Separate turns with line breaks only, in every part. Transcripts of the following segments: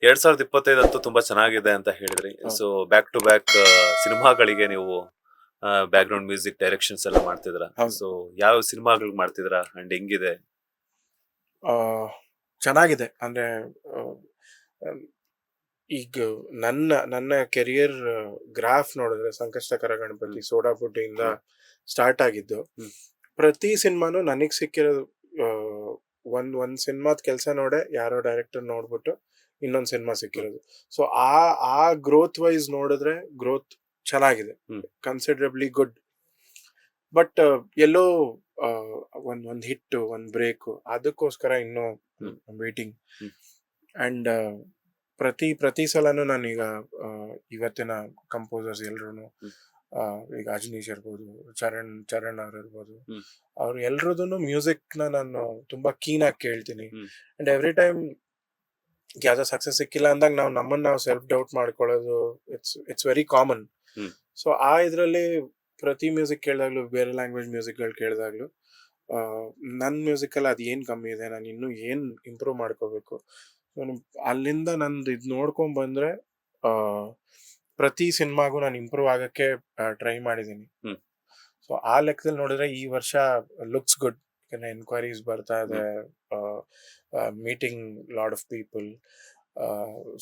2025 ಅಂತೂ ತುಂಬಾ ಚೆನ್ನಾಗಿದೆ ಅಂತ ಹೇಳಿದ್ರಿ. ಸೊ ಬ್ಯಾಕ್ ಟು ಬ್ಯಾಕ್ ಸಿನಿಮಾಗಳಿಗೆ ನೀವು ಬ್ಯಾಕ್ ಗ್ರೌಂಡ್ ಮ್ಯೂಸಿಕ್ ಡೈರೆಕ್ಷನ್ಸ್ ಎಲ್ಲ ಮಾಡ್ತಿದ್ರ. ಸೊ ಯಾವ ಸಿನಿಮಾಗಳಿಗೆ ಮಾಡ್ತಿದ್ರ ಅಂಡ್ ಹೆಂಗಿದೆ?
ಚೆನ್ನಾಗಿದೆ. ಅಂದ್ರೆ ಈಗ ನನ್ನ ಕೆರಿಯರ್ ಗ್ರಾಫ್ ನೋಡಿದ್ರೆ ಸಂಕಷ್ಟಕರ ಗಣಪತಿ, ಸೋಡಾ ಬುಡ್ಡಿಯಿಂದ ಸ್ಟಾರ್ಟ್ ಆಗಿದ್ದು. ಪ್ರತಿ ಸಿನಿಮಾನು ನನಗ್ ಸಿಕ್ಕಿರೋದು ಒಂದ್ ಸಿನಿಮಾದ ಕೆಲಸ ನೋಡೆ ಯಾರೋ ಡೈರೆಕ್ಟರ್ ನೋಡ್ಬಿಟ್ಟು ಇನ್ನೊಂದ್ ಸಿನಿಮಾ ಸಿಕ್ಕಿರೋದು. ಸೊ ಆ ಗ್ರೋತ್ ವೈಸ್ ನೋಡಿದ್ರೆ ಗ್ರೋತ್ ಚೆನ್ನಾಗಿದೆ, ಕನ್ಸಿಡರಬ್ಲಿ ಗುಡ್. ಬಟ್ ಎಲ್ಲೋ ಒಂದ್ ಹಿಟ್, ಒಂದ್ ಬ್ರೇಕ್, ಅದಕ್ಕೋಸ್ಕರ ಇನ್ನೂ ವೇಟಿಂಗ್. ಅಂಡ್ ಪ್ರತಿ ಸಲನು ನಾನೀಗ ಇವತ್ತಿನ ಕಂಪೋಸರ್ಸ್ ಎಲ್ರು, ಈಗ ಅಜನೀಶ್ ಇರ್ಬೋದು, ಚರಣ್ ಅವ್ರು ಇರ್ಬೋದು, ಅವ್ರು ಎಲ್ರದನ್ನು ಮ್ಯೂಸಿಕ್ ನಾನು ತುಂಬಾ ಕೀನ್ ಆಗಿ ಕೇಳ್ತೀನಿ. ಅಂಡ್ ಎವ್ರಿ ಟೈಮ್ ಯಾವ್ದೋ ಸಕ್ಸಸ್ ಸಿಕ್ಕಿಲ್ಲ ಅಂದಾಗ ನಾವು ಸೆಲ್ಫ್ ಡೌಟ್ ಮಾಡ್ಕೊಳ್ಳೋದು ಇಟ್ಸ್ ವೆರಿ ಕಾಮನ್. ಸೊ ಇದ್ರಲ್ಲಿ ಪ್ರತಿ ಮ್ಯೂಸಿಕ್ ಕೇಳಿದಾಗ್ಲೂ, ಬೇರೆ ಲ್ಯಾಂಗ್ವೇಜ್ ಮ್ಯೂಸಿಕ್ಗಳು ಕೇಳಿದಾಗ್ಲೂ ನನ್ನ ಮ್ಯೂಸಿಕಲ್ಲಿ ಅದು ಏನು ಕಮ್ಮಿ ಇದೆ, ನಾನು ಇನ್ನೂ ಏನು ಇಂಪ್ರೂವ್ ಮಾಡ್ಕೋಬೇಕು, ಅಲ್ಲಿಂದ ನಂದು ಇದು ನೋಡ್ಕೊಂಡ್ ಬಂದ್ರೆ ಪ್ರತಿ ಸಿನಿಮಾಗೂ ನಾನು ಇಂಪ್ರೂವ್ ಆಗಕ್ಕೆ ಟ್ರೈ ಮಾಡಿದ್ದೀನಿ. ಸೊ ಆ ಲೆಕ್ಕದಲ್ಲಿ ನೋಡಿದ್ರೆ ಈ ವರ್ಷ ಲುಕ್ಸ್ ಗುಡ್. ಎನ್ಕ್ವೈರೀಸ್ ಬರ್ತಾ ಇದೆ, meeting lot of people.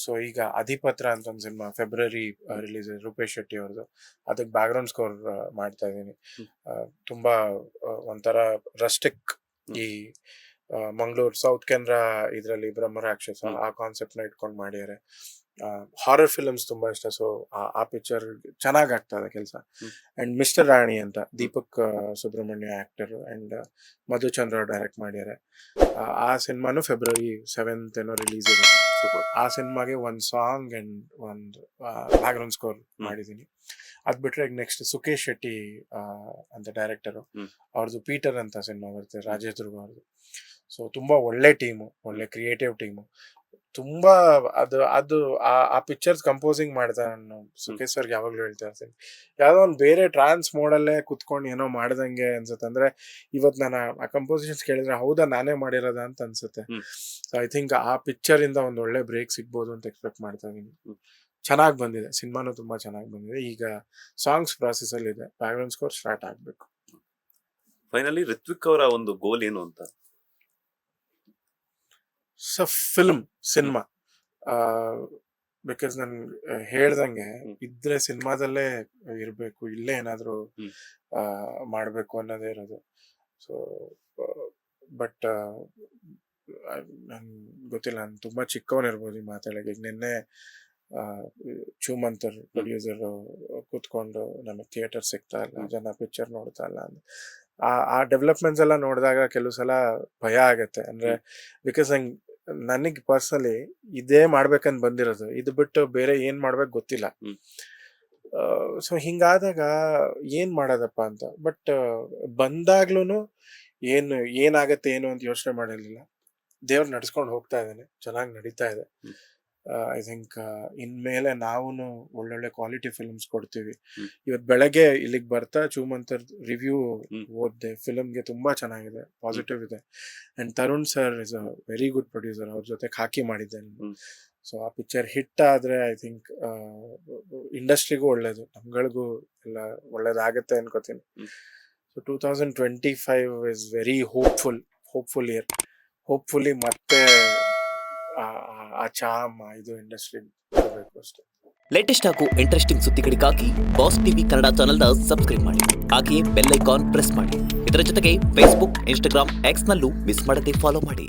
So ಈಗ ಅಧಿಪತ್ರ ಅಂತ ಒಂದು cinema February release, Rupesh Shetty ಅವ್ರದ್ದು. ಅದಕ್ಕೆ ಬ್ಯಾಕ್ ಗ್ರೌಂಡ್ ಸ್ಕೋರ್ ಮಾಡ್ತಾ ಇದ್ದೀನಿ. ತುಂಬಾ ಒಂಥರ ರಸ್ಟಿಕ್, ಈ ಮಂಗಳೂರು ಸೌತ್ ಕೆನರಾ ಇದರಲ್ಲಿ ಬ್ರಹ್ಮರಾಕ್ಷಸ ಆ ಕಾನ್ಸೆಪ್ಟ್ ನ ಇಟ್ಕೊಂಡು ಮಾಡಿದ್ದಾರೆ. ಹಾರರ್ ಫಿಲ್ಮ್ಸ್ ತುಂಬಾ ಇಷ್ಟ. ಸೊ ಆ ಪಿಕ್ಚರ್ ಚೆನ್ನಾಗ್ ಆಗ್ತದೆ ಕೆಲಸ. ಅಂಡ್ ಮಿಸ್ಟರ್ ರಾಣಿ ಅಂತ Deepak Subrahmanya actor and Madhuchandra direct ಮಾಡಿದ್ದಾರೆ. ಆ ಸಿನಿಮಾನು ಫೆಬ್ರವರಿ 7th ಏನೋ ರಿಲೀಸ್ ಇದೆ. ಆ ಸಿನಿಮಾಗೆ ಒಂದ್ ಸಾಂಗ್ ಅಂಡ್ ಒಂದು ಬ್ಯಾಕ್ ಗ್ರೌಂಡ್ ಸ್ಕೋರ್ ಮಾಡಿದೀನಿ. ಅದ್ ಬಿಟ್ರೆ ಈಗ ನೆಕ್ಸ್ಟ್ ಸುಕೇಶ್ ಶೆಟ್ಟಿ ಅಂತ ಡೈರೆಕ್ಟರ್, ಅವ್ರದ್ದು ಪೀಟರ್ ಅಂತ ಸಿನಿಮಾ ಬರುತ್ತೆ, ರಾಜೇಶ್ ಧ್ರುವ ಅವ್ರದ್ದು. ಸೊ ತುಂಬಾ ಒಳ್ಳೆ ಟೀಮು, ಒಳ್ಳೆ ಕ್ರಿಯೇಟಿವ್ ಟೀಮು. ತುಂಬಾ ಅದು ಆ ಪಿಕ್ಚರ್ಸ್ ಕಂಪೋಸಿಂಗ್ ಮಾಡ್ತಾರೆ. ನಾನು ಸುಖೇಶ್ ಸರ್ಗೆ ಯಾವಾಗ್ಲೂ ಹೇಳ್ತಾ ಇರ್ತೀನಿ, ಯಾವ್ದೋ ಒಂದು ಬೇರೆ ಟ್ರಾನ್ಸ್ ಮೋಡಲ್ಲೇ ಕುತ್ಕೊಂಡು ಏನೋ ಮಾಡ್ದಂಗೆ ಅನ್ಸುತ್ತೆ. ಅಂದ್ರೆ ಇವತ್ತು ನಾನು ಆ ಕಂಪೋಸಿಷನ್ಸ್ ಕೇಳಿದ್ರೆ ಹೌದಾ ನಾನೇ ಮಾಡಿರೋದ ಅಂತ ಅನ್ಸುತ್ತೆ. ಸೊ ಐ ಥಿಂಕ್ ಆ ಪಿಕ್ಚರ್ ಇಂದ ಒಂದು ಒಳ್ಳೆ ಬ್ರೇಕ್ ಸಿಗ್ಬೋದು ಅಂತ ಎಕ್ಸ್ಪೆಕ್ಟ್ ಮಾಡ್ತಾ ಇದೀನಿ. ಚೆನ್ನಾಗಿ ಬಂದಿದೆ, ಸಿನಿಮಾನು ತುಂಬಾ ಚೆನ್ನಾಗಿ ಬಂದಿದೆ. ಈಗ ಸಾಂಗ್ಸ್ ಪ್ರಾಸೆಸ್ ಅಲ್ಲಿ ಇದೆ, ಬ್ಯಾಕ್ ಗ್ರೌಂಡ್ ಸ್ಕೋರ್ ಸ್ಟಾರ್ಟ್ ಆಗ್ಬೇಕು.
ಫೈನಲಿ ರಿತ್ವಿಕ್ ಅವರ ಒಂದು ಗೋಲ್ ಏನು ಅಂತ?
ಸಿನಿಮಾ ಬಿಕಾಸ್ ನನ್ ಹೇಳ್ದಂಗೆ ಇದ್ರೆ ಸಿನಿಮಾದಲ್ಲೇ ಇರ್ಬೇಕು, ಇಲ್ಲೇ ಏನಾದ್ರು ಮಾಡ್ಬೇಕು ಅನ್ನೋದೇ ಇರೋದು. ಸೊ ಬಟ್ ನನ್ ಗೊತ್ತಿಲ್ಲ, ನಾನು ತುಂಬಾ ಚಿಕ್ಕವನಿರ್ಬೋದು ಈ ಮಾತಾಡಕ್ಕೆ. ಈಗ ನಿನ್ನೆ ಚೂಮಂತರ್ ಪ್ರೊಡ್ಯೂಸರ್ ಕೂತ್ಕೊಂಡು ನಮಗೆ ಥಿಯೇಟರ್ ಸಿಗ್ತಾ ಇಲ್ಲ, ಜನ ಪಿಕ್ಚರ್ ನೋಡ್ತಾ ಇಲ್ಲ, ಆ ಡೆವಲಪ್ಮೆಂಟ್ಸ್ ಎಲ್ಲ ನೋಡಿದಾಗ ಕೆಲವು ಸಲ ಭಯ ಆಗತ್ತೆ. ಅಂದ್ರೆ ಬಿಕಾಸ್ ನನಗೆ ಪರ್ಸನಲಿ ಇದೇ ಮಾಡ್ಬೇಕಂತ ಬಂದಿರೋದು, ಇದು ಬಿಟ್ಟು ಬೇರೆ ಏನ್ ಮಾಡ್ಬೇಕು ಗೊತ್ತಿಲ್ಲ. ಸೊ ಹಿಂಗಾದಾಗ ಏನ್ ಮಾಡೋದಪ್ಪ ಅಂತ. ಬಟ್ ಬಂದಾಗ್ಲೂ ಏನಾಗತ್ತೆ ಏನು ಅಂತ ಯೋಚನೆ ಮಾಡಿರ್ಲಿಲ್ಲ. ದೇವ್ರು ನಡ್ಸ್ಕೊಂಡು ಹೋಗ್ತಾ ಇದ್ದಾನೆ, ಚೆನ್ನಾಗಿ ನಡೀತಾ ಇದೆ. ಐ ಥಿಂಕ್ ಇನ್ಮೇಲೆ ನಾವು ಒಳ್ಳೊಳ್ಳೆ ಕ್ವಾಲಿಟಿ ಫಿಲ್ಮ್ಸ್ ಕೊಡ್ತೀವಿ. ಇವತ್ ಬೆಳಗ್ಗೆ ಇಲ್ಲಿಗೆ ಬರ್ತಾ ಚೂಮಂತರ್ ರಿವ್ಯೂ ಓದ್ದೆ. ಫಿಲ್ಮ್ಗೆ ತುಂಬಾ ಚೆನ್ನಾಗಿದೆ, ಪಾಸಿಟಿವ್ ಇದೆ. And Tarun sir is a very good producer, ಅವ್ರ ಜೊತೆ ಹಾಕಿ ಮಾಡಿದ್ದೇನೆ. ಸೊ ಆ ಪಿಕ್ಚರ್ ಹಿಟ್ ಆದ್ರೆ ಐ ಥಿಂಕ್ ಇಂಡಸ್ಟ್ರಿಗೂ ಒಳ್ಳೇದು, ನಮ್ಗಳಿಗೂ ಎಲ್ಲ ಒಳ್ಳೇದಾಗತ್ತೆ ಅನ್ಕೋತೀನಿ. So 2025 is very hopeful year. Hopefully ಮತ್ತೆ ಆ ಚಾಮ್ ಇದು ಇಂಡಸ್ಟ್ರಿ ಬರಬೇಕು ಅಷ್ಟೇ.
ಲೇಟೆಸ್ಟ್ ಹಾಗೂ ಇಂಟ್ರೆಸ್ಟಿಂಗ್ ಸುದ್ದಿಗಳಿಗಾಗಿ ಬಾಸ್ ಟಿವಿ ಕನ್ನಡ ಚಾನೆಲ್ನ ಸಬ್ಸ್ಕ್ರೈಬ್ ಮಾಡಿ. ಹಾಗೆಯೇ ಬೆಲ್ ಐಕಾನ್ ಪ್ರೆಸ್ ಮಾಡಿ. ಇದರ ಜೊತೆಗೆ ಫೇಸ್ಬುಕ್, ಇನ್ಸ್ಟಾಗ್ರಾಮ್, ಎಕ್ಸ್ ನಲ್ಲೂ ಮಿಸ್ ಮಾಡದೆ ಫಾಲೋ ಮಾಡಿ.